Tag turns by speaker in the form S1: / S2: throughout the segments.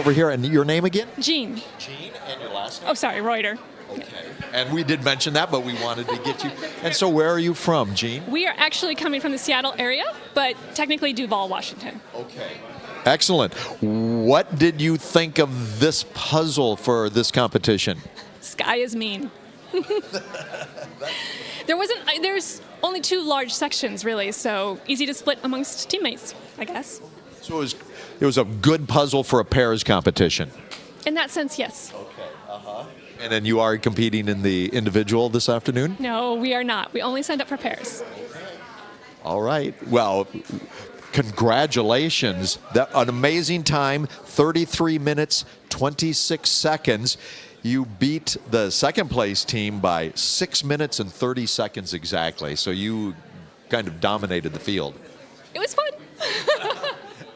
S1: over here. And your name again?
S2: Jean.
S1: Jean, and your last name?
S2: Oh, sorry, Reuter.
S1: Okay. And we did mention that, but we wanted to get you. And so where are you from, Jean?
S2: We are actually coming from the Seattle area, but technically Duval, Washington.
S1: Okay. Excellent. What did you think of this puzzle for this competition?
S2: Sky is mean. There's only 2 large sections, really, so easy to split amongst teammates, I guess.
S1: So it was a good puzzle for a pairs competition.
S2: In that sense, yes.
S1: Okay. Uh-huh. And then you are competing in the individual this afternoon?
S2: No, we are not. We only signed up for pairs.
S1: All right. Well, congratulations. An amazing time, 33 minutes, 26 seconds. You beat the second place team by 6 minutes and 30 seconds exactly. So you kind of dominated the field.
S2: It was fun.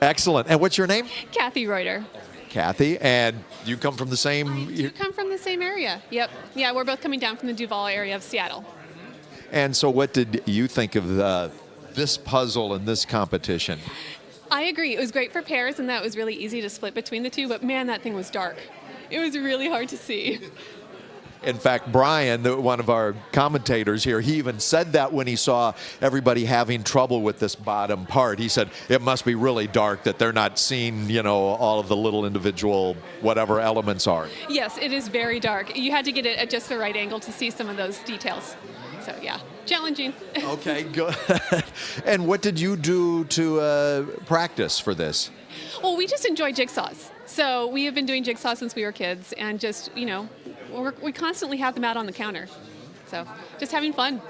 S1: Excellent. And what's your name?
S2: Kathy Reuter.
S1: Kathy. And you come from the same...
S3: I do come from the same area. Yep. Yeah, we're both coming down from the Duval area of Seattle.
S1: And so what did you think of this puzzle and this competition?
S3: I agree. It was great for pairs, and that was really easy to split between the two, but man, that thing was dark. It was really hard to see.
S1: In fact, Brian, one of our commentators here, he even said that when he saw everybody having trouble with this bottom part. He said it must be really dark that they're not seeing, all of the little individual whatever elements are.
S3: Yes, it is very dark. You had to get it at just the right angle to see some of those details. So, yeah, challenging.
S1: Okay, good. And what did you do to practice for this?
S3: Well, we just enjoy jigsaws. So we have been doing jigsaws since we were kids, and just, we constantly have them out on the counter. So just having fun.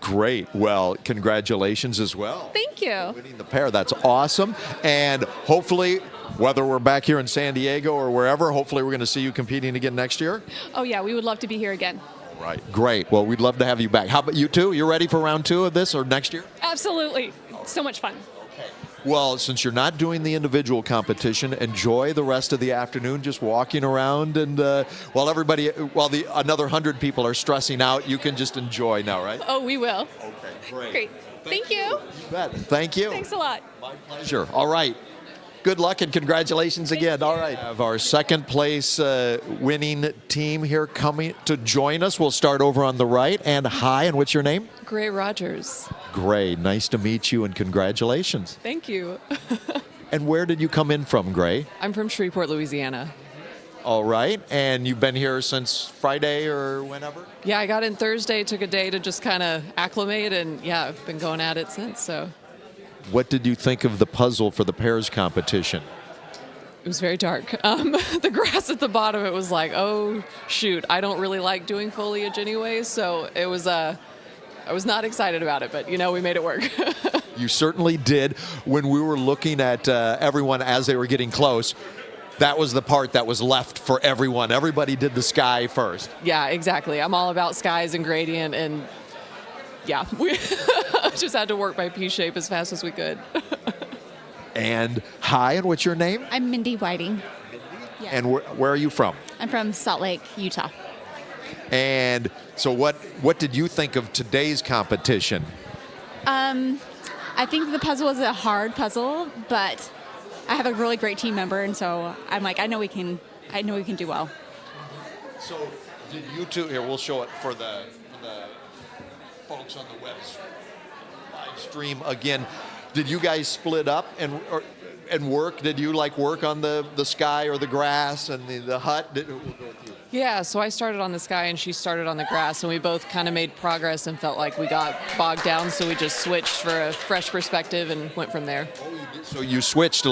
S1: Great. Well, congratulations as well.
S3: Thank you.
S1: Winning the pair. That's awesome. And hopefully, whether we're back here in San Diego or wherever, hopefully we're going to see you competing again next year.
S3: Oh, yeah, we would love to be here again.
S1: All right. Great. Well, we'd love to have you back. How about you two? You ready for round 2 of this or next year?
S2: Absolutely. So much fun.
S1: Well, since you're not doing the individual competition, enjoy the rest of the afternoon just walking around, and while another 100 people are stressing out, you can just enjoy now, right?
S3: Oh, we will.
S1: Okay, great.
S3: Great. Thank you.
S1: You bet. Thank you.
S3: Thanks a lot.
S1: My pleasure. All right. Good luck and congratulations again. All right. We have our second place winning team here coming to join us. We'll start over on the right. And hi, and what's your name?
S4: Gray Rogers.
S1: Gray, nice to meet you and congratulations.
S4: Thank you.
S1: And where did you come in from, Gray?
S4: I'm from Shreveport, Louisiana.
S1: All right. And you've been here since Friday or whenever?
S4: Yeah, I got in Thursday, took a day to just kind of acclimate, and yeah, I've been going at it since. So.
S1: What did you think of the puzzle for the pairs competition?
S4: It was very dark. The grass at the bottom, it was like, oh, shoot, I don't really like doing foliage anyway, so it was, I was not excited about it, but, we made it work.
S1: You certainly did. When we were looking at everyone as they were getting close, that was the part that was left for everyone. Everybody did the sky first.
S4: Yeah, exactly. I'm all about skies and gradient, and yeah, we just had to work by P-shape as fast as we could.
S1: And hi, and what's your name?
S5: I'm Mindy Whiting. Yeah.
S1: And where are you from?
S5: I'm from Salt Lake, Utah.
S1: And so what did you think of today's competition?
S5: I think the puzzle was a hard puzzle, but I have a really great team member, and so I'm like, I know we can do well.
S1: So did you two, here, we'll show it for the folks on the web live stream again. Did you guys split up and work? Did you work on the sky or the grass and the hut? We'll go with you.
S4: Yeah, so I started on the sky and she started on the grass, and we both kind of made progress and felt like we got bogged down, so we just switched for a fresh perspective and went from there.
S1: Oh, you did? So you switched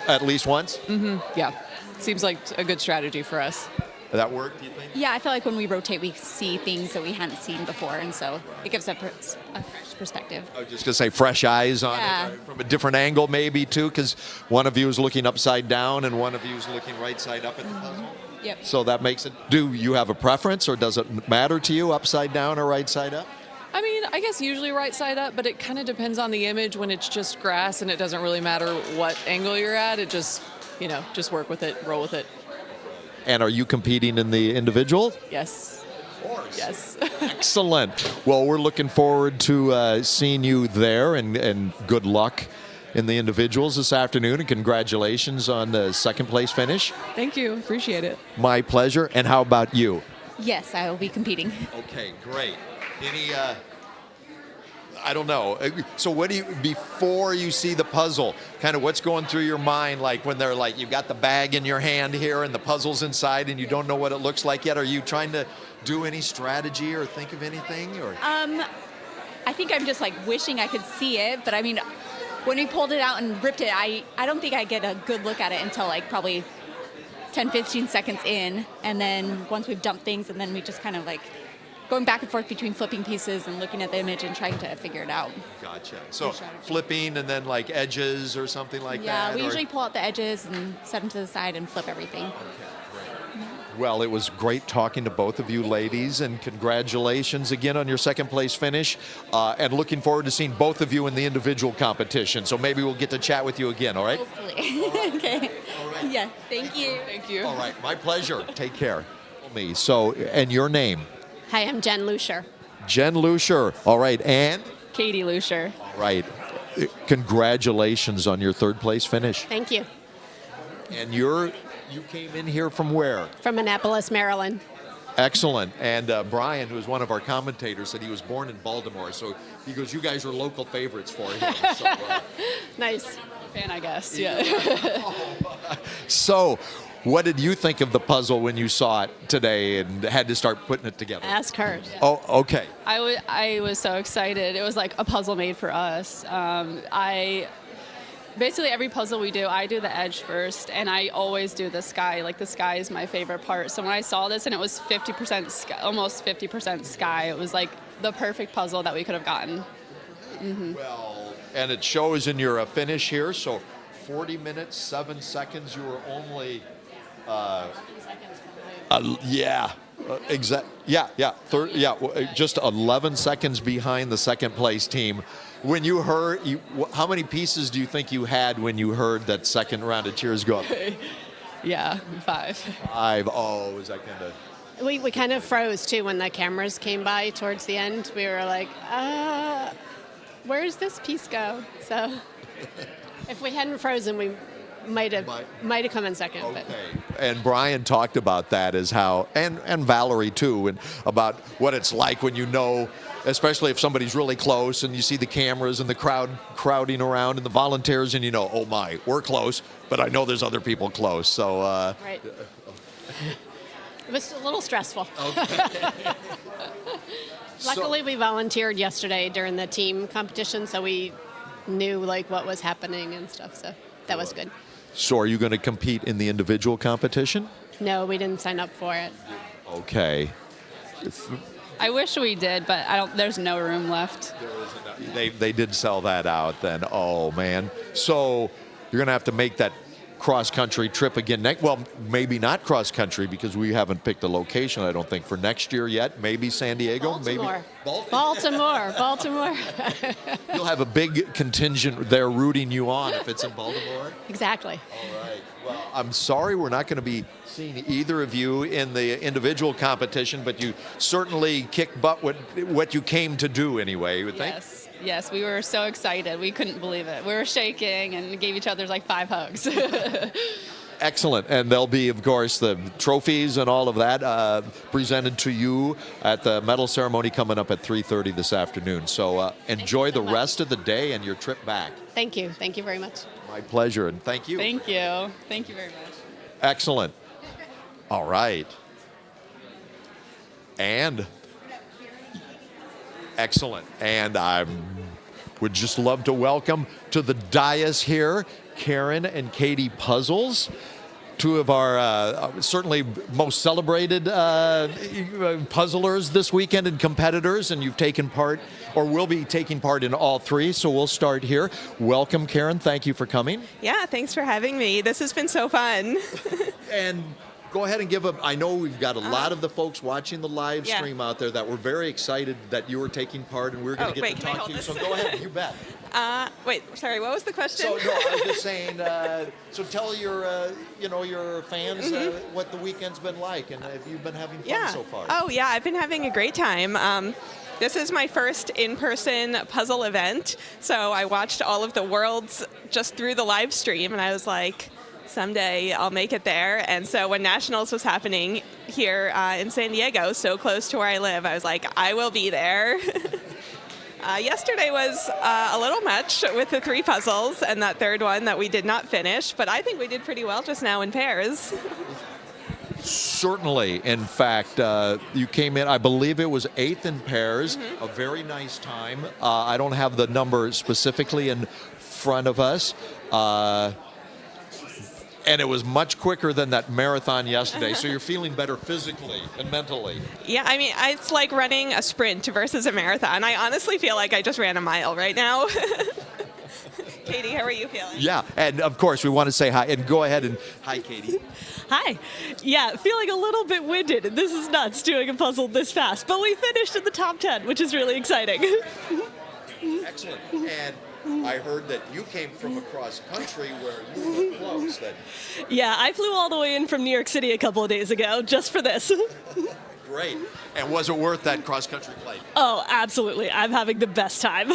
S1: at least once?
S4: Mm-hmm, yeah. Seems like a good strategy for us.
S1: That worked, do you think?
S5: Yeah, I feel like when we rotate, we see things that we hadn't seen before, and so it gives a fresh perspective.
S1: I was just going to say fresh eyes on it, from a different angle maybe, too, because one of you is looking upside down and one of you is looking right side up at the puzzle.
S5: Yep.
S1: So that makes it, do you have a preference, or does it matter to you upside down or right side up?
S4: I mean, I guess usually right side up, but it kind of depends on the image. When it's just grass and it doesn't really matter what angle you're at, it just, just work with it, roll with it.
S1: And are you competing in the individual?
S4: Yes.
S1: Of course.
S4: Yes.
S1: Excellent. Well, we're looking forward to seeing you there, and good luck in the individuals this afternoon, and congratulations on the second place finish.
S4: Thank you. Appreciate it.
S1: My pleasure. And how about you?
S5: Yes, I will be competing.
S1: Okay, great. Any, I don't know. So what do you, before you see the puzzle, kind of what's going through your mind, like when they're like, you've got the bag in your hand here and the puzzle's inside and you don't know what it looks like yet? Are you trying to do any strategy or think of anything? Or
S5: I think I'm just like wishing I could see it, but I mean, when we pulled it out and ripped it, I don't think I get a good look at it until like probably 10, 15 seconds in. And then once we've dumped things, and then we just kind of like going back and forth between flipping pieces and looking at the image and trying to figure it out.
S1: Gotcha. So flipping and then like edges or something like that?
S5: Yeah, we
S1: or?
S5: usually pull out the edges and set them to the side and flip everything.
S1: Well, it was great talking to both of you ladies, and congratulations again on your second place finish, and looking forward to seeing both of you in the individual competition. So maybe we'll get to chat with you again, all right?
S5: Hopefully. Okay.
S1: All right.
S5: Yeah, thank you.
S4: Thank you.
S1: All right, my pleasure. Take care. Me. So, and your name?
S6: Hi, I'm Jen Lucier.
S1: Jen Lucier. All right, and?
S4: Katie Lucier.
S1: All right. Congratulations on your third place finish.
S6: Thank you.
S1: And you came in here from where?
S6: From Annapolis, Maryland.
S1: Excellent. And Brian, who's one of our commentators, said he was born in Baltimore. So he goes, you guys are local favorites for him. So,
S6: Nice.
S4: Fan, I guess. Yeah.
S1: so, what did you think of the puzzle when you saw it today and had to start putting it together?
S6: Ask her.
S1: Oh, okay.
S4: I was so excited. It was like a puzzle made for us. Basically every puzzle we do, I do the edge first, and I always do the sky. Like the sky is my favorite part. So when I saw this and it was 50% sky, almost 50% sky, it was like the perfect puzzle that we could have gotten. Mm-hmm.
S1: Well, and it shows in your finish here. So 40 minutes, 7 seconds. You were only, just 11 seconds behind the second place team. When you heard, how many pieces do you think you had when you heard that second round of cheers go up?
S4: Yeah, 5.
S1: 5. Oh, was that kind of?
S6: We kind of froze too when the cameras came by towards the end. We were like, where's this piece go? So if we hadn't frozen, we might have come in second.
S1: Okay.
S6: But.
S1: And Brian talked about that as how, and Valerie too, and about what it's like when you know, especially if somebody's really close and you see the cameras and the crowd crowding around and the volunteers, and you know, oh my, we're close, but I know there's other people close. So.
S6: Right. It was a little stressful.
S1: Okay.
S6: Luckily, we volunteered yesterday during the team competition, so we knew like what was happening and stuff. So that was good.
S1: So are you going to compete in the individual competition?
S6: No, we didn't sign up for it.
S1: Okay.
S4: I wish we did, but there's no room left.
S1: They did sell that out then. Oh, man. So you're going to have to make that cross-country trip again. Well, maybe not cross-country because we haven't picked a location, I don't think, for next year yet. Maybe San Diego.
S6: Baltimore.
S1: Maybe
S6: Baltimore.
S1: You'll have a big contingent there rooting you on if it's in Baltimore.
S6: Exactly.
S1: All right. Well, I'm sorry we're not going to be seeing either of you in the individual competition, but you certainly kicked butt what you came to do anyway, you would think?
S4: Yes, we were so excited. We couldn't believe it. We were shaking and gave each other like 5 hugs.
S1: Excellent. And there'll be, of course, the trophies and all of that presented to you at the medal ceremony coming up at 3:30 this afternoon. So enjoy the rest of the day and your trip back.
S6: Thank you. Thank you very much.
S1: My pleasure, and thank you.
S4: Thank you. Thank you very much.
S1: Excellent. All right. And excellent. And I would just love to welcome to the dais here Karen and Katie Puzzles, two of our certainly most celebrated puzzlers this weekend and competitors, and you've taken part or will be taking part in all 3, so we'll start here. Welcome, Karen. Thank you for coming.
S7: Yeah, thanks for having me. This has been so fun.
S1: And go ahead and I know we've got a lot of the folks watching the live stream out there that were very excited that you were taking part and we were going to get to talk to you. So go ahead, you bet.
S7: Wait, sorry, what was the question?
S1: So no, I was just saying, so tell your fans what the weekend's been like and if you've been having fun so far.
S7: Oh, yeah, I've been having a great time. This is my first in-person puzzle event, so I watched all of the worlds just through the live stream, and I was like, someday I'll make it there. And so when Nationals was happening here in San Diego, so close to where I live, I was like, I will be there. Yesterday was a little much with the 3 puzzles and that third one that we did not finish, but I think we did pretty well just now in pairs.
S1: Certainly. In fact, you came in, I believe it was 8th in pairs, a very nice time. I don't have the number specifically in front of us. And it was much quicker than that marathon yesterday, so you're feeling better physically and mentally.
S7: Yeah, I mean, it's like running a sprint versus a marathon. I honestly feel like I just ran a mile right now. Katie, how are you feeling?
S1: Yeah, and of course we want to say hi, and go ahead and hi, Katie.
S8: Hi. Yeah, feeling a little bit winded. This is nuts doing a puzzle this fast, but we finished in the top 10, which is really exciting.
S1: Excellent. And I heard that you came from across country where you were close.
S8: Yeah, I flew all the way in from New York City a couple of days ago just for this.
S1: Great. And was it worth that cross-country flight?
S8: Oh, absolutely. I'm having the best time.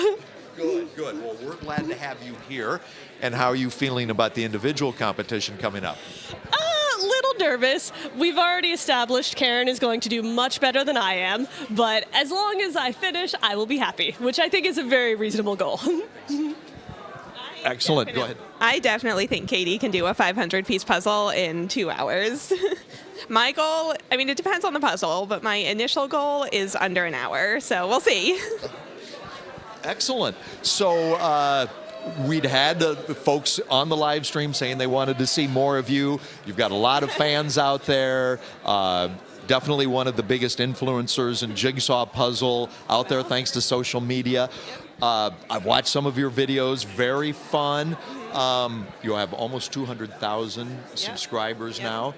S1: Good, good. Well, we're glad to have you here. And how are you feeling about the individual competition coming up?
S8: A little nervous. We've already established Karen is going to do much better than I am, but as long as I finish, I will be happy, which I think is a very reasonable goal.
S1: Excellent. Go ahead.
S7: I definitely think Katie can do a 500-piece puzzle in 2 hours. My goal, I mean, it depends on the puzzle, but my initial goal is under an hour, so we'll see.
S1: Excellent. So we'd had the folks on the live stream saying they wanted to see more of you. You've got a lot of fans out there. Definitely one of the biggest influencers in jigsaw puzzle out there, thanks to social media. I've watched some of your videos, very fun. You have almost 200,000 subscribers now.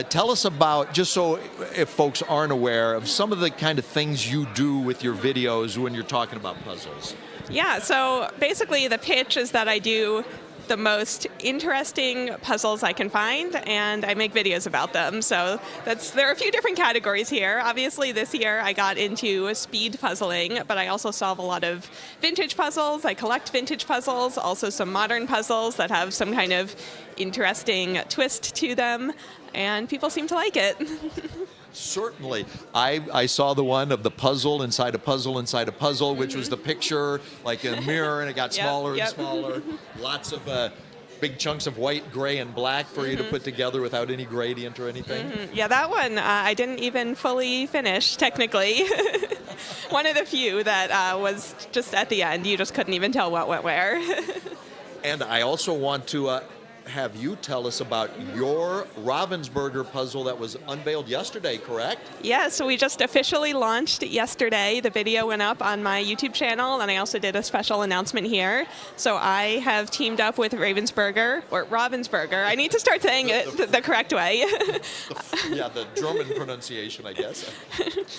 S1: Tell us about, just so if folks aren't aware, of some of the kind of things you do with your videos when you're talking about puzzles.
S7: Yeah, so basically the pitch is that I do the most interesting puzzles I can find, and I make videos about them. So there are a few different categories here. Obviously, this year I got into speed puzzling, but I also solve a lot of vintage puzzles. I collect vintage puzzles, also some modern puzzles that have some kind of interesting twist to them, and people seem to like it.
S1: Certainly. I saw the one of the puzzle inside a puzzle inside a puzzle, which was the picture like in a mirror, and it got smaller and smaller. Lots of big chunks of white, gray, and black for you to put together without any gradient or anything.
S7: Yeah, that one I didn't even fully finish, technically. One of the few that was just at the end. You just couldn't even tell what went where.
S1: And I also want to have you tell us about your Ravensburger puzzle that was unveiled yesterday, correct?
S7: Yeah, so we just officially launched yesterday. The video went up on my YouTube channel, and I also did a special announcement here. So I have teamed up with Ravensburger. I need to start saying it the correct way.
S1: The German pronunciation, I guess.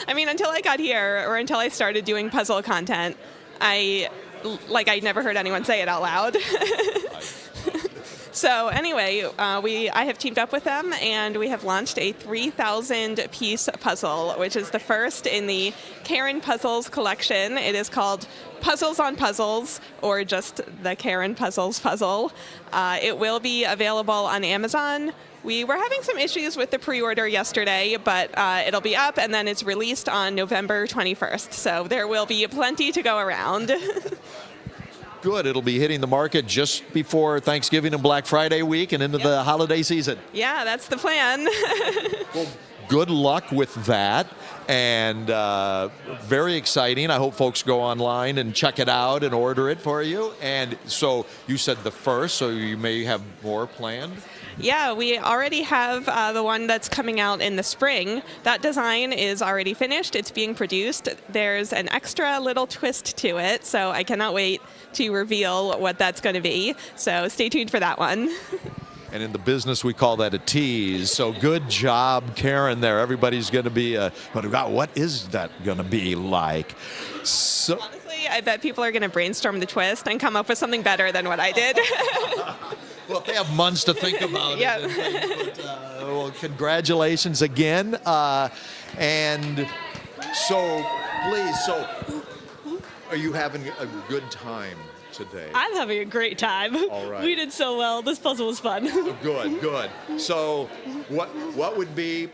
S7: I mean, until I got here, or until I started doing puzzle content, I never heard anyone say it out loud. So anyway, I have teamed up with them, and we have launched a 3,000-piece puzzle, which is the first in the Karen Puzzles collection. It is called Puzzles on Puzzles, or just the Karen Puzzles puzzle. It will be available on Amazon. We were having some issues with the pre-order yesterday, but it'll be up, and then it's released on November 21st. So there will be plenty to go around.
S1: Good. It'll be hitting the market just before Thanksgiving and Black Friday week and into the holiday season.
S7: Yeah, that's the plan.
S1: Well, good luck with that. And very exciting. I hope folks go online and check it out and order it for you. And so you said the first, so you may have more planned?
S7: Yeah, we already have the one that's coming out in the spring. That design is already finished. It's being produced. There's an extra little twist to it, so I cannot wait to reveal what that's going to be. So stay tuned for that one.
S1: And in the business, we call that a tease. So good job, Karen, there. Everybody's going to be, what is that going to be like? So,
S7: honestly, I bet people are going to brainstorm the twist and come up with something better than what I did.
S1: Well, they have months to think about
S7: Yeah.
S1: it. And things, but, well, congratulations again. And so Please. So, are you having a good time today?
S8: I'm having a great time.
S1: All right.
S8: We did so well. This puzzle was fun.
S1: Good, good. So, what would be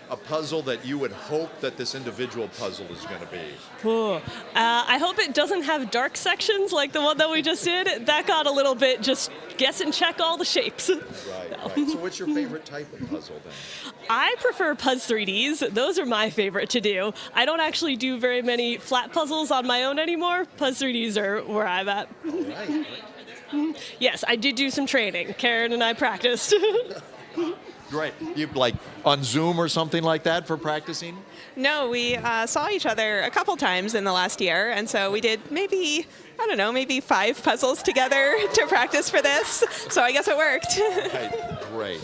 S1: a puzzle that you would hope that this individual puzzle is going to be?
S8: Ooh. I hope it doesn't have dark sections like the one that we just did. That got a little bit just guess and check all the shapes.
S1: Right, right. So, what's your favorite type of puzzle then?
S8: I prefer Puzz 3Ds. Those are my favorite to do. I don't actually do very many flat puzzles on my own anymore. Puzz 3Ds are where I'm at.
S1: All right.
S8: Yes, I did do some training. Karen and I practiced.
S1: Great. You like on Zoom or something like that for practicing?
S7: No, we saw each other a couple times in the last year, and so we did maybe 5 puzzles together to practice for this. So I guess it worked.
S1: Right. Great.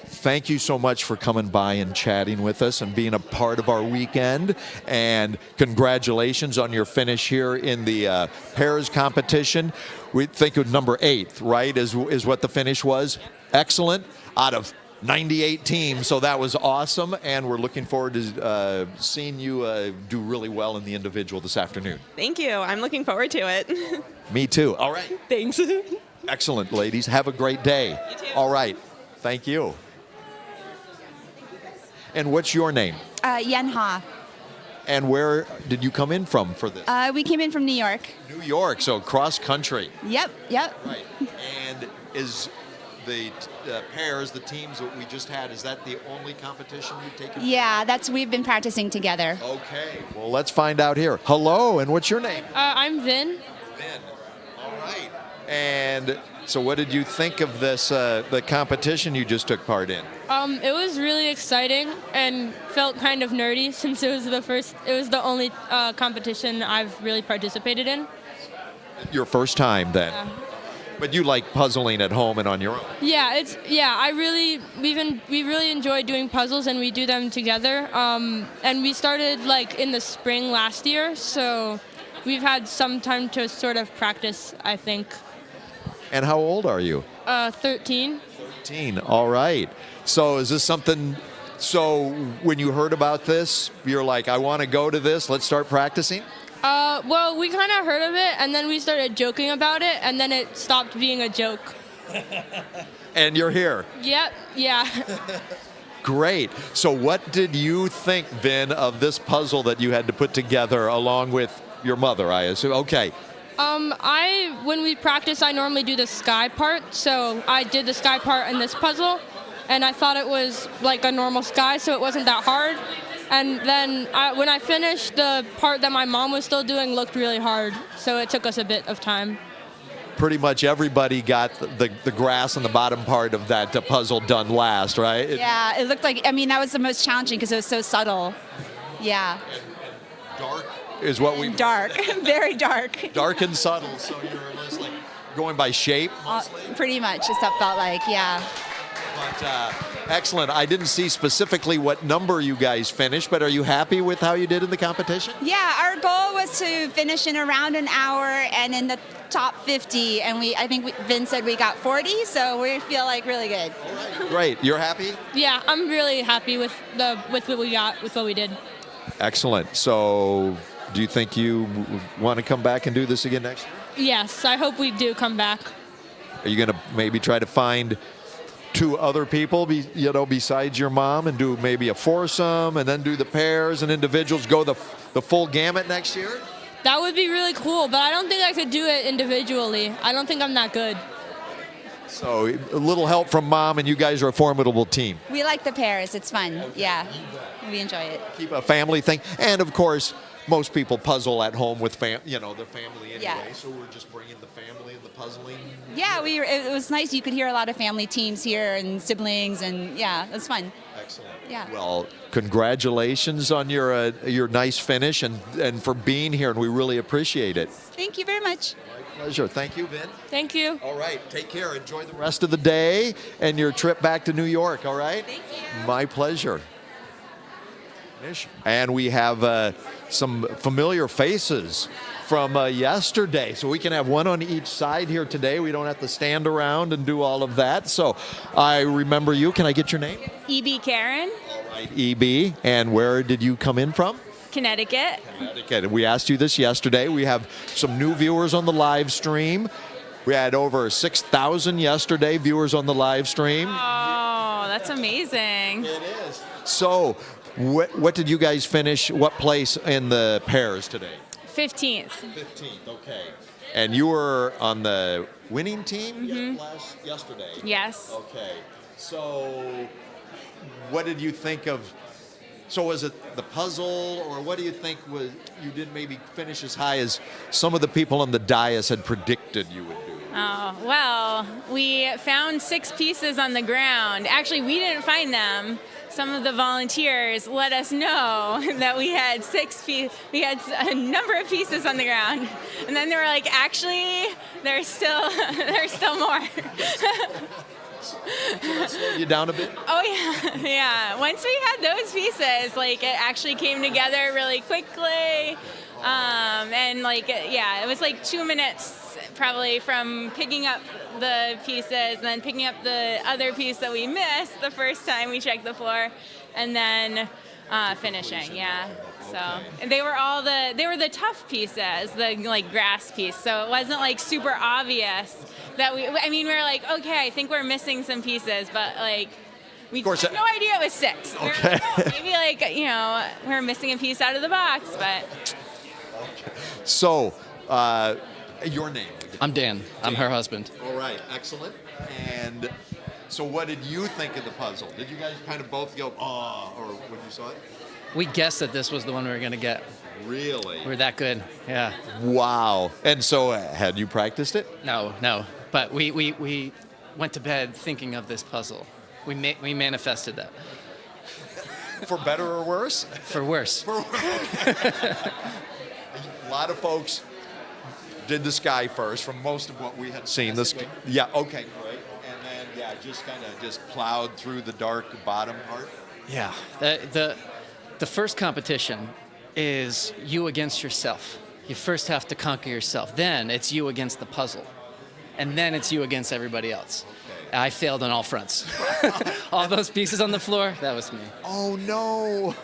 S1: Thank you so much for coming by and chatting with us and being a part of our weekend. And congratulations on your finish here in the pairs competition. We think of number 8, right, is what the finish was. Excellent. Out of 98 teams, so that was awesome. And we're looking forward to seeing you do really well in the individual this afternoon.
S7: Thank you. I'm looking forward to it.
S1: Me too. All right.
S8: Thanks.
S1: Excellent, ladies. Have a great day.
S7: You too.
S1: All right. Thank you. And what's your name?
S9: Yen Ha.
S1: And where did you come in from for this?
S9: We came in from New York.
S1: New York, so cross country.
S9: Yep.
S1: Right. And is the pairs, the teams that we just had, is that the only competition you've taken?
S9: Yeah, we've been practicing together.
S1: Okay. Well, let's find out here. Hello, and what's your name?
S2: I'm Vin.
S1: Vin. All right. And so what did you think of this, the competition you just took part in?
S2: It was really exciting and felt kind of nerdy since it was the only competition I've really participated in.
S1: Your first time then? Yeah. But you like puzzling at home and on your own?
S2: Yeah, we really enjoy doing puzzles and we do them together. And we started like in the spring last year, so we've had some time to sort of practice, I think.
S1: And how old are you?
S2: 13.
S1: 13. All right. So is this something? So when you heard about this, you're like, I want to go to this. Let's start practicing.
S2: Well, we kind of heard of it, and then we started joking about it, and then it stopped being a joke.
S1: And you're here.
S2: Yep. Yeah.
S1: Great. So what did you think, Vin, of this puzzle that you had to put together along with your mother, I assume? Okay.
S2: When we practice, I normally do the sky part, so I did the sky part in this puzzle, and I thought it was like a normal sky, so it wasn't that hard. And then when I finished, the part that my mom was still doing looked really hard, so it took us a bit of time.
S1: Pretty much everybody got the grass on the bottom part of that puzzle done last, right?
S9: Yeah, it looked like, that was the most challenging because it was so subtle. Yeah.
S1: And dark is what we...
S9: Dark, very dark.
S1: Dark and subtle, so you're just like going by shape mostly?
S9: Pretty much, it felt like, yeah.
S1: But excellent. I didn't see specifically what number you guys finished, but are you happy with how you did in the competition?
S9: Yeah, our goal was to finish in around an hour and in the top 50, and I think Vin said we got 40, so we feel like really good.
S1: All right. Great. You're happy?
S2: Yeah, I'm really happy with what we got, with what we did.
S1: Excellent. So do you think you want to come back and do this again next year?
S2: Yes, I hope we do come back.
S1: Are you going to maybe try to find 2 other people, besides your mom, and do maybe a foursome, and then do the pairs and individuals, go the full gamut next year?
S2: That would be really cool, but I don't think I could do it individually. I don't think I'm that good.
S1: So a little help from mom, and you guys are a formidable team.
S9: We like the pairs. It's fun. Yeah, we enjoy it.
S1: Keep a family thing, and of course, most people puzzle at home with their family anyway.
S9: Yeah.
S1: So we're just bringing the family and the puzzling.
S9: Yeah, it was nice. You could hear a lot of family teams here and siblings, and yeah, it was fun.
S1: Excellent.
S9: Yeah.
S1: Well, congratulations on your nice finish and for being here, and we really appreciate it.
S9: Thank you very much.
S1: My pleasure. Thank you, Vin.
S2: Thank you.
S1: All right. Take care. Enjoy the rest of the day and your trip back to New York. All right.
S9: Thank you.
S1: My pleasure. And we have some familiar faces from yesterday. So we can have one on each side here today. We don't have to stand around and do all of that. So I remember you. Can I get your name?
S10: EB Karen,
S1: All right, EB. And where did you come in from?
S10: Connecticut.
S1: Connecticut. And we asked you this yesterday. We have some new viewers on the live stream. We had over 6,000 yesterday viewers on the live stream.
S10: Oh, that's amazing.
S1: It is. So, what did you guys finish? What place in the pairs today?
S10: 15th.
S1: 15th, okay. And you were on the winning team yesterday?
S10: Yes.
S1: Okay. So, what did you think of? So, was it the puzzle, or what do you think was you didn't maybe finish as high as some of the people on the dais had predicted you would do?
S10: Oh, well, we found 6 pieces on the ground. Actually, we didn't find them. Some of the volunteers let us know that we had 6 pieces. We had a number of pieces on the ground, and then they were like, "Actually, there's still more."
S1: Slow you down a bit?
S10: Oh yeah, yeah. Once we had those pieces, like it actually came together really quickly, and like yeah, it was like 2 minutes probably from picking up the pieces and then picking up the other piece that we missed the first time we checked the floor, and then finishing. Yeah. So and they were the tough pieces, the like grass piece. So it wasn't like super obvious that we were like, okay, I think we're missing some pieces, but like we had no idea it was 6. We were like, oh, maybe like we're missing a piece out of the box, but.
S1: So, your name?
S11: I'm Dan. I'm her husband.
S1: All right, excellent. And so, what did you think of the puzzle? Did you guys kind of both go, or when you saw it?
S11: We guessed that this was the one we were going to get.
S1: Really?
S11: We're that good. Yeah.
S1: Wow. And so, had you practiced it?
S11: No. But we went to bed thinking of this puzzle. We manifested that.
S1: For better or worse?
S11: For worse.
S1: A lot of folks did the sky first from most of what we had seen. Yeah, okay, great. And then, just kind of plowed through the dark bottom part.
S11: Yeah. The first competition is you against yourself. You first have to conquer yourself. Then it's you against the puzzle. And then it's you against everybody else. Okay. I failed on all fronts. All those pieces on the floor, that was me.
S1: Oh, no.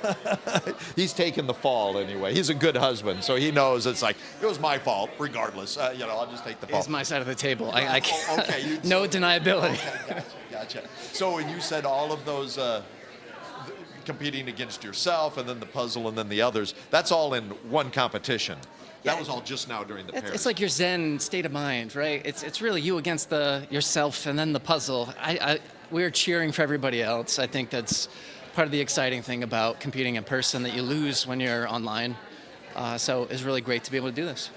S1: He's taken the fall anyway. He's a good husband, so he knows it's like, it was my fault, regardless. I'll just take the fall.
S11: It's my side of the table. I can't.
S1: Okay.
S11: No deniability.
S1: Okay, gotcha. So when you said all of those competing against yourself and then the puzzle and then the others, that's all in one competition. That was all just now during the pairs.
S11: It's like your Zen state of mind, right? It's really you against yourself and then the puzzle. We're cheering for everybody else. I think that's part of the exciting thing about competing in person, that you lose when you're online. So it's really great to be able to do this.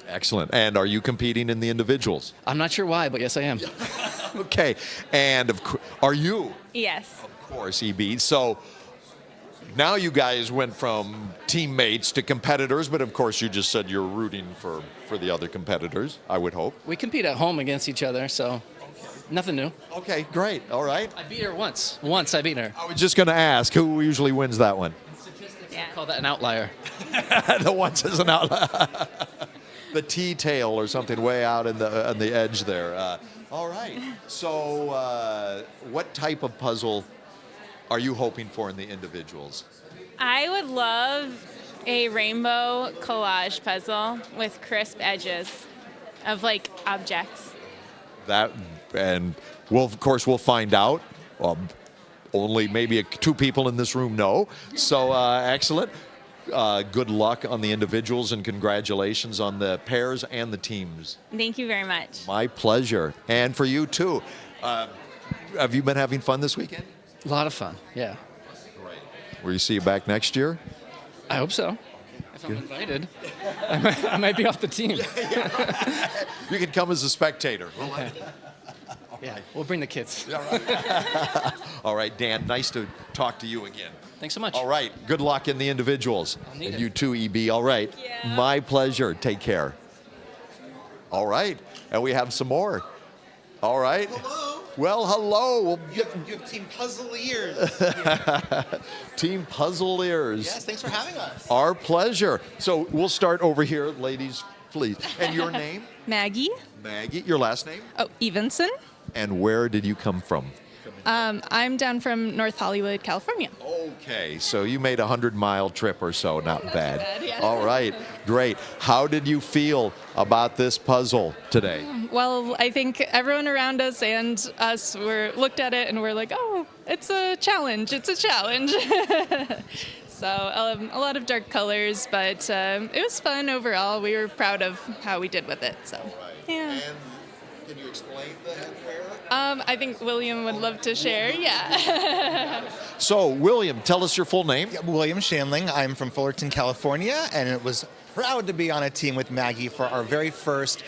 S1: Excellent. And are you competing in the individuals?
S11: I'm not sure why, but yes, I am.
S1: Okay. And are you?
S10: Yes.
S1: Of course, EB. So now you guys went from teammates to competitors, but of course you just said you're rooting for the other competitors, I would hope.
S11: We compete at home against each other, so nothing new.
S1: Okay, great. All right.
S11: I beat her once. Once I beat her.
S1: I was just going to ask, who usually wins that one?
S11: In statistics, I call that an outlier.
S1: The once is an outlier. The T-tail or something way out on the edge there. All right. So what type of puzzle are you hoping for in the individuals?
S10: I would love a rainbow collage puzzle with crisp edges of like objects.
S1: That, and we'll find out. Only maybe 2 people in this room know. So excellent. Good luck on the individuals and congratulations on the pairs and the teams.
S10: Thank you very much.
S1: My pleasure. And for you too. Have you been having fun this weekend?
S11: A lot of fun, yeah.
S1: Great. Will you see you back next year?
S11: I hope so. If I'm invited, I might be off the team.
S1: You can come as a spectator.
S11: Okay. Yeah, we'll bring the kids.
S1: All right, Dan, nice to talk to you again.
S11: Thanks so much.
S1: All right, good luck in the individuals.
S11: And
S1: you too, EB. All right.
S10: Yeah.
S1: My pleasure. Take care. All right, and we have some more. All right.
S12: Hello.
S1: Well, hello.
S12: You have Team Puzzleiers.
S1: Team Puzzleiers.
S12: Yes, thanks for having us.
S1: Our pleasure. So we'll start over here, ladies, please. And your name?
S13: Maggie.
S1: Maggie. Your last name?
S13: Oh, Evenson.
S1: And where did you come from?
S13: I'm down from North Hollywood, California.
S1: Okay, so you made a 100-mile trip or so. Not bad.
S13: bad, yeah.
S1: All right, great. How did you feel about this puzzle today?
S13: Well, I think everyone around us and us looked at it and we're like, oh, it's a challenge. It's a challenge. So a lot of dark colors, but it was fun overall. We were proud of how we did with it. So, yeah.
S1: And can you explain the headwear?
S13: I think William would love to share. Yeah.
S1: So, William, tell us your full name.
S12: Yeah, William Shanling. I'm from Fullerton, California, and it was proud to be on a team with Maggie for our very first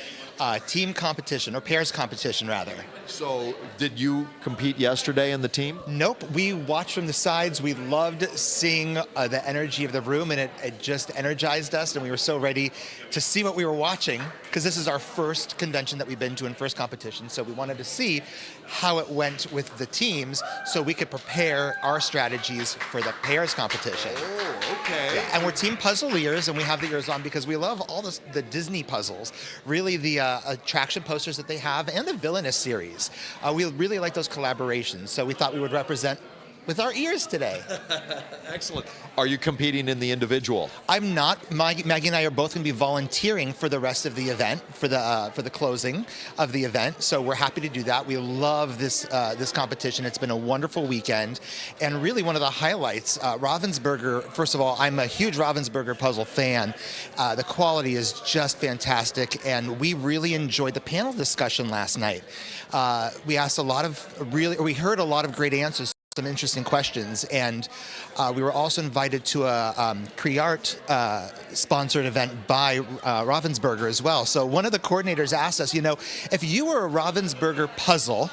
S12: team competition, or pairs competition, rather.
S1: So, did you compete yesterday in the team?
S12: Nope. We watched from the sides. We loved seeing the energy of the room, and it just energized us, and we were so ready to see what we were watching, because this is our first convention that we've been to and first competition, so we wanted to see how it went with the teams so we could prepare our strategies for the pairs competition.
S1: Oh, okay.
S12: Yeah, and we're team puzzle ears, and we have the ears on because we love all the Disney puzzles, really the attraction posters that they have, and the Villainous series. We really like those collaborations, so we thought we would represent with our ears today.
S1: Excellent. Are you competing in the individual?
S12: I'm not. Maggie and I are both going to be volunteering for the rest of the event, for the closing of the event. So we're happy to do that. We love this competition. It's been a wonderful weekend, and really one of the highlights. Ravensburger. First of all, I'm a huge Ravensburger puzzle fan. The quality is just fantastic, and we really enjoyed the panel discussion last night. We asked we heard a lot of great answers. Some interesting questions, and we were also invited to a Creart sponsored event by Ravensburger as well. So one of the coordinators asked us, if you were a Ravensburger puzzle,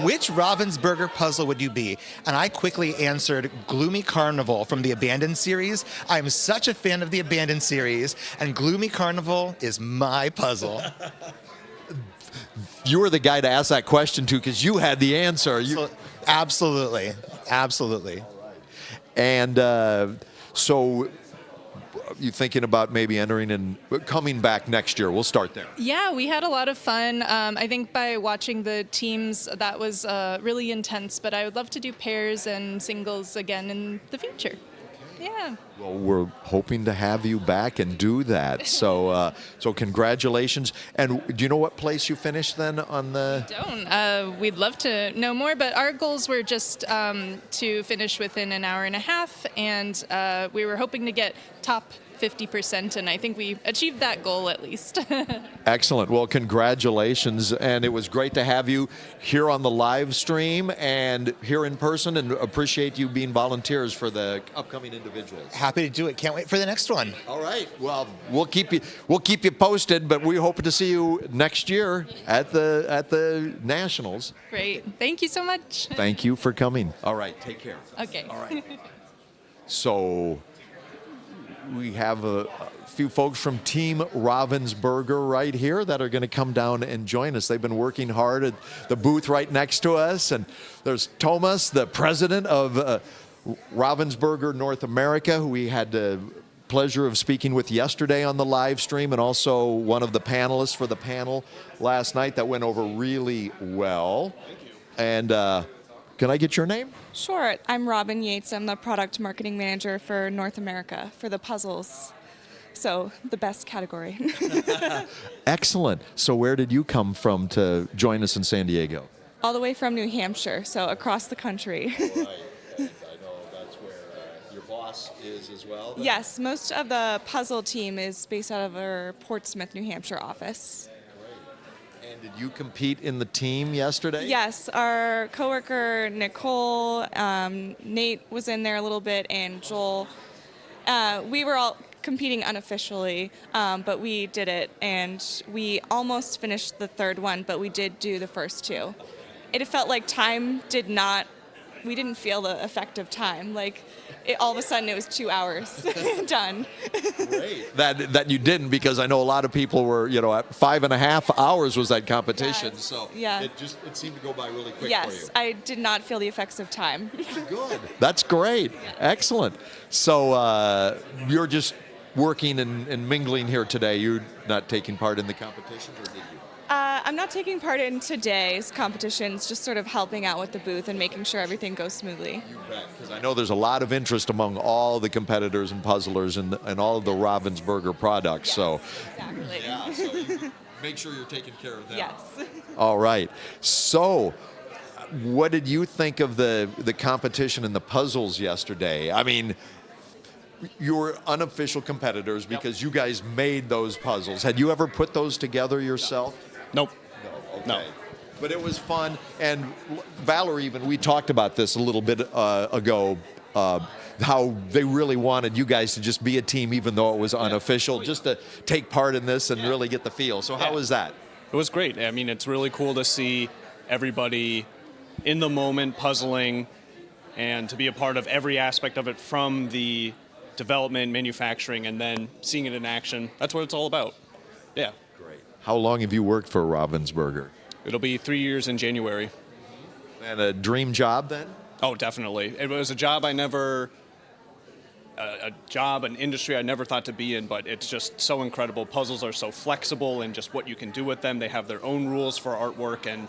S12: which Ravensburger puzzle would you be? And I quickly answered Gloomy Carnival from the Abandoned series. I'm such a fan of the Abandoned series, and Gloomy Carnival is my puzzle.
S1: You were the guy to ask that question to because you had the answer.
S12: Absolutely.
S1: And so you thinking about maybe entering and coming back next year? We'll start there.
S13: Yeah, we had a lot of fun. I think by watching the teams, that was really intense, but I would love to do pairs and singles again in the future. Yeah.
S1: Well, we're hoping to have you back and do that. So, so congratulations. And do you know what place you finished then on the?
S13: Don't. We'd love to know more, but our goals were just to finish within an hour and a half, and we were hoping to get top 50%, and I think we achieved that goal at least.
S1: Excellent. Well, congratulations, and it was great to have you here on the live stream and here in person, and appreciate you being volunteers for the upcoming individuals.
S12: Happy to do it. Can't wait for the next one.
S1: All right. Well, we'll keep you posted, but we hope to see you next year at the Nationals.
S13: Great. Thank you so much.
S1: Thank you for coming. All right. Take care.
S13: Okay.
S1: All right. So we have a few folks from Team Ravensburger right here that are going to come down and join us. They've been working hard at the booth right next to us. And there's Thomas, the president of Ravensburger North America, who we had the pleasure of speaking with yesterday on the live stream, and also one of the panelists for the panel last night. That went over really well. Thank you. And can I get your name?
S14: Sure. I'm Robin Yates. I'm the product marketing manager for North America for the puzzles. So the best category.
S1: Excellent. So where did you come from to join us in San Diego?
S14: All the way from New Hampshire, so across the country.
S1: Right. I know that's where your boss is as well.
S14: Yes, most of the puzzle team is based out of our Portsmouth, New Hampshire office.
S1: And did you compete in the team yesterday?
S14: Yes, our coworker Nicole, Nate was in there a little bit, and Joel. We were all competing unofficially, but we did it, and we almost finished the third one, but we did do the first two. It felt like we didn't feel the effect of time. Like, all of a sudden it was 2 hours done.
S1: Great. That you didn't, because I know a lot of people were, at 5.5 hours was that competition.
S14: Yes.
S1: So
S14: yeah.
S1: it seemed to go by really quick for you.
S14: Yes, I did not feel the effects of time.
S1: Good. That's great. Yeah. Excellent. So you're just working and mingling here today. You're not taking part in the competition, or did you?
S14: I'm not taking part in today's competitions, just sort of helping out with the booth and making sure everything goes smoothly.
S1: Because I know there's a lot of interest among all the competitors and puzzlers and all of the Ravensburger products. So, yeah, so you make sure you're taking care of them.
S14: Yes.
S1: All right. So, what did you think of the competition and the puzzles yesterday? I mean, you were unofficial competitors because you guys made those puzzles. Had you ever put those together yourself?
S15: Nope.
S1: No. Okay.
S15: No.
S1: But it was fun. And Valerie, even we talked about this a little bit ago. How they really wanted you guys to just be a team, even though it was unofficial, just to take part in this and really get the feel. So how was that?
S15: It was great. I mean, it's really cool to see everybody in the moment puzzling and to be a part of every aspect of it, from the development, manufacturing, and then seeing it in action. That's what it's all about. Yeah.
S1: Great. How long have you worked for Ravensburger?
S15: It'll be 3 years in January.
S1: And a dream job then?
S15: Oh, definitely. It was a job an industry I never thought to be in, but it's just so incredible. Puzzles are so flexible and just what you can do with them. They have their own rules for artwork, and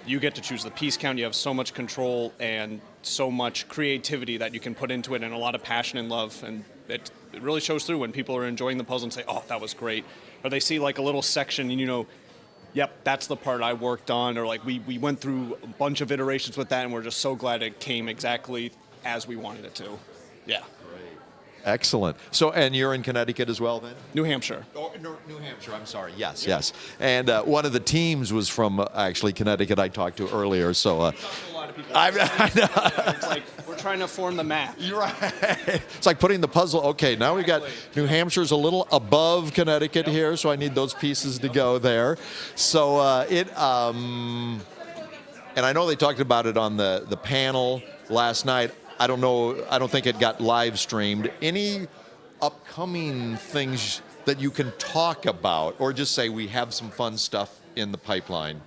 S15: you get to choose the piece count. You have so much control and so much creativity that you can put into it, and a lot of passion and love. And it really shows through when people are enjoying the puzzle and say, oh, that was great. Or they see like a little section and yep, that's the part I worked on. Or like we went through a bunch of iterations with that, and we're just so glad it came exactly as we wanted it to. Yeah.
S1: Excellent. So, and you're in Connecticut as well then?
S15: New Hampshire.
S1: Oh, no, New Hampshire, I'm sorry. Yes, yes. And one of the teams was from actually Connecticut I talked to earlier. So,
S15: A lot of people. I know. It's like we're trying to form the map.
S1: You're right. It's like putting the puzzle. Okay, now we've got New Hampshire's a little above Connecticut here, so I need those pieces to go there. So and I know they talked about it on the panel last night. I don't know. I don't think it got live streamed. Any upcoming things that you can talk about, or just say we have some fun stuff in the pipeline?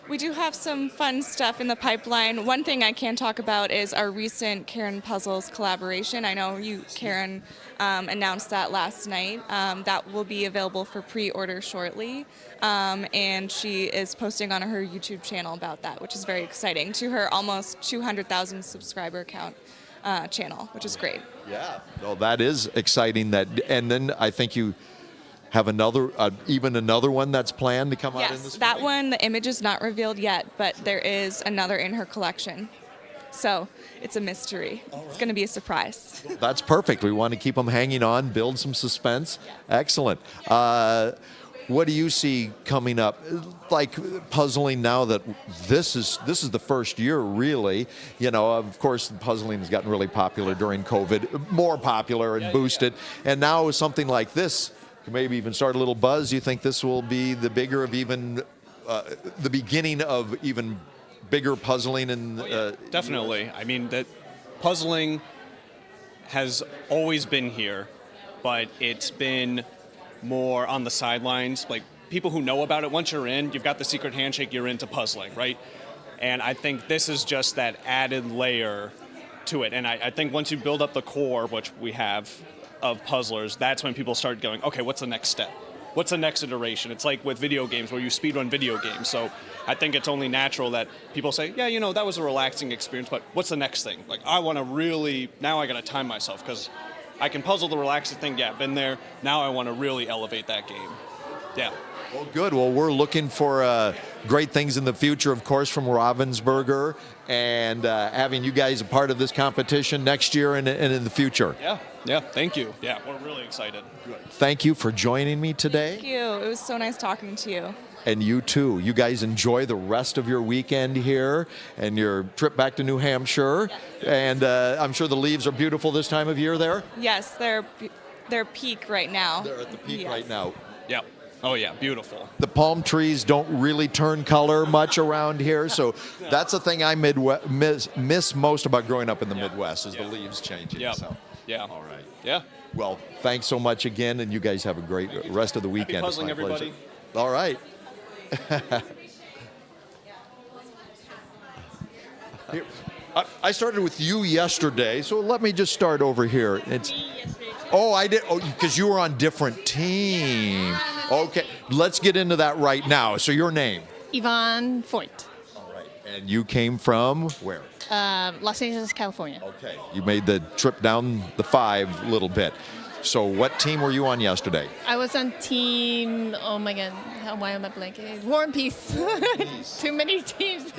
S14: We do have some fun stuff in the pipeline. One thing I can talk about is our recent Karen Puzzles collaboration. I know Karen, announced that last night. That will be available for pre-order shortly. And she is posting on her YouTube channel about that, which is very exciting, to her almost 200,000 subscriber count channel, which is great.
S1: Yeah. Well, that is exciting. And then I think you have even another one that's planned to come out in the spring?
S14: That one, the image is not revealed yet, but there is another in her collection. So it's a mystery. It's going to be a surprise.
S1: That's perfect. We want to keep them hanging on, build some suspense. Excellent. What do you see coming up? Like puzzling now that this is the first year, really. Of course, puzzling has gotten really popular during COVID, more popular and boosted. And now something like this maybe even start a little buzz. You think this will be the bigger of even the beginning of even bigger puzzling? And
S15: definitely. I mean, that puzzling has always been here, but it's been more on the sidelines. Like people who know about it, once you're in, you've got the secret handshake, you're into puzzling, right? And I think this is just that added layer to it. And I think once you build up the core, which we have, of puzzlers, that's when people start going, okay, what's the next step? What's the next iteration? It's like with video games where you speedrun video games. So I think it's only natural that people say, yeah, that was a relaxing experience, but what's the next thing? Like, I want to really, now I got to time myself because I can puzzle the relaxing thing. Yeah, been there. Now I want to really elevate that game. Yeah.
S1: Well, good. Well, we're looking for great things in the future, of course, from Ravensburger, and having you guys a part of this competition next year and in the future.
S15: Yeah. Thank you. Yeah, we're really excited.
S1: Good. Thank you for joining me today.
S14: Thank you. It was so nice talking to you.
S1: And you too. You guys enjoy the rest of your weekend here and your trip back to New Hampshire. Yeah. And I'm sure the leaves are beautiful this time of year there.
S14: Yes, they're peak right now.
S1: They're at the peak right now.
S15: Yeah. Oh, yeah, beautiful.
S1: The palm trees don't really turn color much around here, so that's the thing I miss most about growing up in the Midwest is the leaves changing.
S15: Yeah.
S1: So.
S15: Yeah.
S1: All right.
S15: Yeah.
S1: Well, thanks so much again, and you guys have a great rest of the weekend.
S15: Happy puzzling, everybody.
S1: All right. Here, I started with you yesterday, so let me just start over here. I did. Oh, because you were on different teams. Okay, let's get into that right now. So your name?
S16: Yvonne Foyt,
S1: All right. And you came from where?
S16: Los Angeles, California.
S1: Okay. You made the trip down the 5 a little bit. So what team were you on yesterday?
S16: I was on team, oh my God, why am I blanking? War and Peace. Too many teams.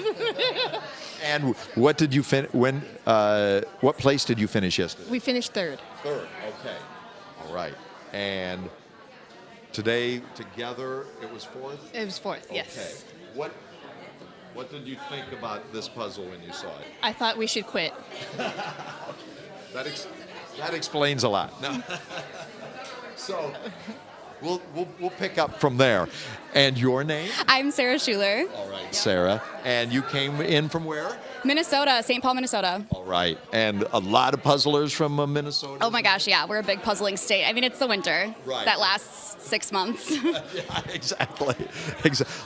S1: And what did you what place did you finish yesterday?
S16: We finished third.
S1: Third. Okay. All right. And today together it was fourth?
S16: It was fourth, yes.
S1: Okay. What did you think about this puzzle when you saw it?
S16: I thought we should quit.
S1: That explains a lot. No. So we'll pick up from there. And your name?
S17: I'm Sarah Schuler.
S1: All right, Sarah. And you came in from where?
S17: Minnesota, St. Paul, Minnesota.
S1: All right. And a lot of puzzlers from Minnesota?
S17: Oh my gosh, yeah, we're a big puzzling state. I mean, it's the winter that lasts 6 months.
S1: Yeah, exactly.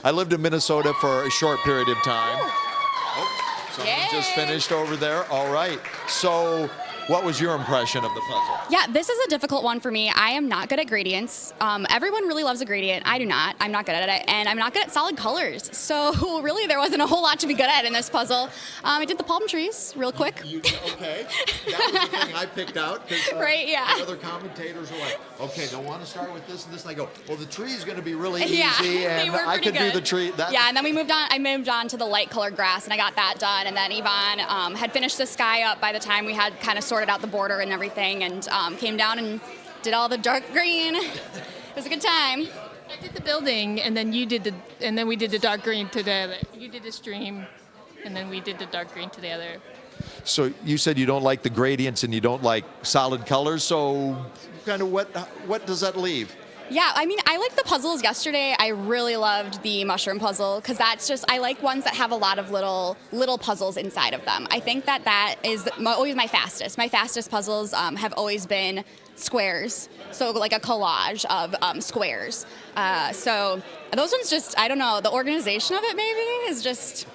S1: I lived in Minnesota for a short period of time. Oh, someone just finished over there. All right. So what was your impression of the puzzle?
S17: Yeah, this is a difficult one for me. I am not good at gradients. Everyone really loves a gradient. I do not. I'm not good at it. And I'm not good at solid colors. So really, there wasn't a whole lot to be good at in this puzzle. I did the palm trees real quick.
S1: Okay. That was the thing I picked out.
S17: Right, yeah.
S1: The other commentators were like, okay, don't want to start with this and this. And I go, well, the tree is going to be really
S17: Yeah,
S1: easy.
S17: they
S1: And
S17: were
S1: I
S17: pretty
S1: could do
S17: good.
S1: the tree.
S17: Yeah, and then we moved on. I moved on to the light colored grass, and I got that done. And then Yvonne had finished the sky up by the time we had kind of sorted out the border and everything, and came down and did all the dark green. It was a good time.
S16: I did the building, and then we did the dark green together. You did the stream, and then we did the dark green together.
S1: So you said you don't like the gradients and you don't like solid colors. So kind of what does that leave?
S17: Yeah, I mean, I liked the puzzles yesterday. I really loved the mushroom puzzle because that's just, I like ones that have a lot of little puzzles inside of them. I think that is always my fastest. My fastest puzzles have always been squares, so like a collage of squares. So those ones just, I don't know, the organization of it maybe is just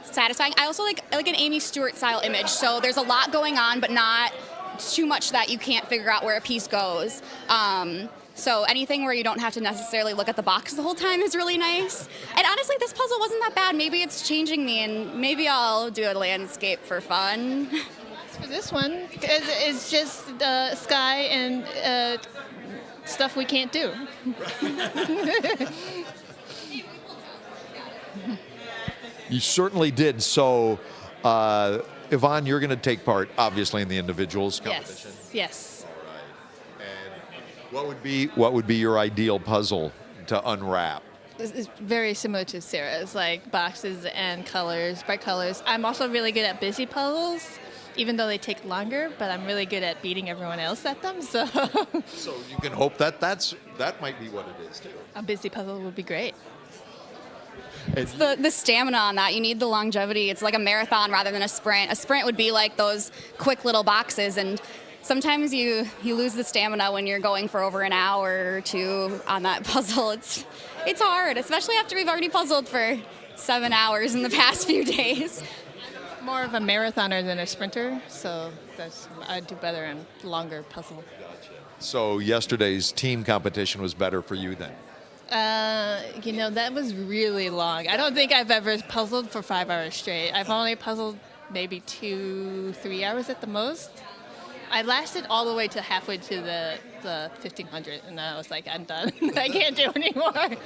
S17: satisfying. I also like an Amy Stewart style image, so there's a lot going on, but not too much that you can't figure out where a piece goes. So anything where you don't have to necessarily look at the box the whole time is really nice. And honestly, this puzzle wasn't that bad. Maybe it's changing me, and maybe I'll do a landscape for fun.
S16: For this one, it's just sky and stuff we can't do.
S1: You certainly did. So, Yvonne, you're going to take part, obviously, in the individuals competition.
S16: Yes.
S1: What would be your ideal puzzle to unwrap?
S16: This is very similar to Sarah's, like boxes and colors, bright colors. I'm also really good at busy puzzles, even though they take longer, but I'm really good at beating everyone else at them, so.
S1: So you can hope that might be what it is, too.
S16: A busy puzzle would be great.
S17: It's the stamina on that. You need the longevity. It's like a marathon rather than a sprint. A sprint would be like those quick little boxes, and sometimes you lose the stamina when you're going for over an hour or two on that puzzle. It's hard, especially after we've already puzzled for 7 hours in the past few days.
S16: More of a marathoner than a sprinter, so I'd do better in longer puzzle.
S1: So yesterday's team competition was better for you then?
S16: That was really long. I don't think I've ever puzzled for 5 hours straight. I've only puzzled maybe 2-3 hours at the most. I lasted all the way to halfway to the 1500, and then I was like, I'm done. I can't do anymore.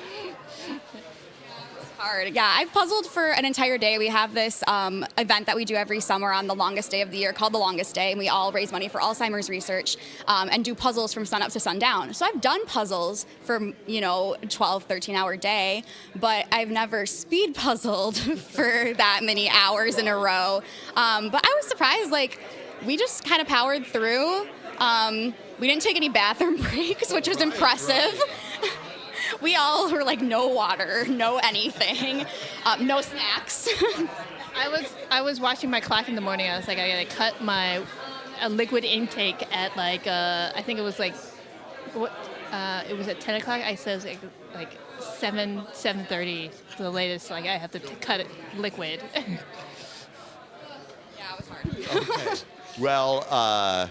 S17: Hard. Yeah, I've puzzled for an entire day. We have this event that we do every summer on the longest day of the year called The Longest Day, and we all raise money for Alzheimer's research and do puzzles from sun up to sundown. So I've done puzzles for, 12, 13-hour day, but I've never speed puzzled for that many hours in a row. But I was surprised, we just kind of powered through. We didn't take any bathroom breaks, which was impressive. We all were like, no water, no anything, no snacks.
S16: I was watching my clock in the morning. I was like, I gotta cut my liquid intake at I think it was it was at 10 o'clock. I said it was like 7:30, the latest. I have to cut it liquid.
S17: Yeah, it was hard.
S1: Okay. Well,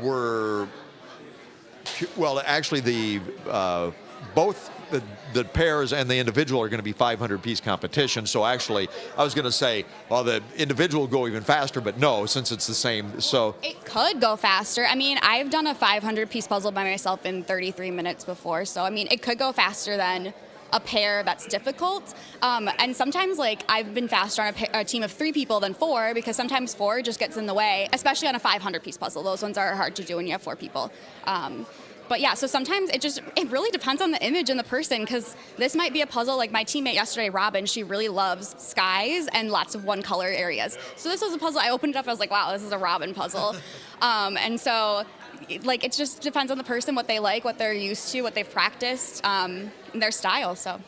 S1: we're Well, actually, both the pairs and the individual are going to be 500-piece competition. So actually, I was going to say, well, the individual will go even faster, but no, since it's the same. So
S17: It could go faster. I mean, I've done a 500-piece puzzle by myself in 33 minutes before. So, I mean, it could go faster than a pair that's difficult. And sometimes, like, I've been faster on a team of 3 people than 4 because sometimes 4 just gets in the way, especially on a 500-piece puzzle. Those ones are hard to do when you have 4 people. But yeah, so sometimes it really depends on the image and the person, because this might be a puzzle like my teammate yesterday, Robin, she really loves skies and lots of one color areas. So this was a puzzle, I opened it up, I was like, wow, this is a Robin puzzle. And so like it just depends on the person, what they like, what they're used to, what they've practiced, and their style, so.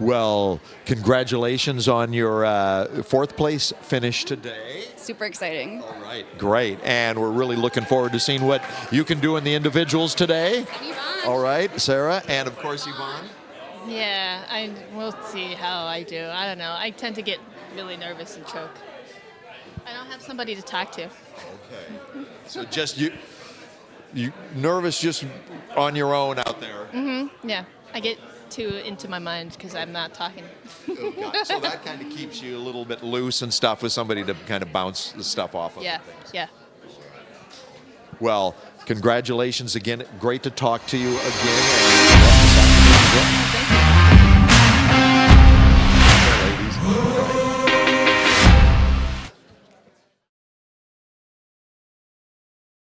S1: well, congratulations on your 4th place finish today.
S17: Super exciting.
S1: All right, great. And we're really looking forward to seeing what you can do in the individuals today. All right, Sarah, and of course, Yvonne.
S16: Yeah, we'll see how I do. I don't know. I tend to get really nervous and choke. I don't have somebody to talk to.
S1: Okay. So just you nervous just on your own out there.
S16: Mm-hmm. Yeah, I get too into my mind because I'm not talking.
S1: Oh, God. So that kind of keeps you a little bit loose and stuff with somebody to kind of bounce the stuff off of.
S16: Yeah, yeah.
S1: Well, congratulations again. Great to talk to you again. And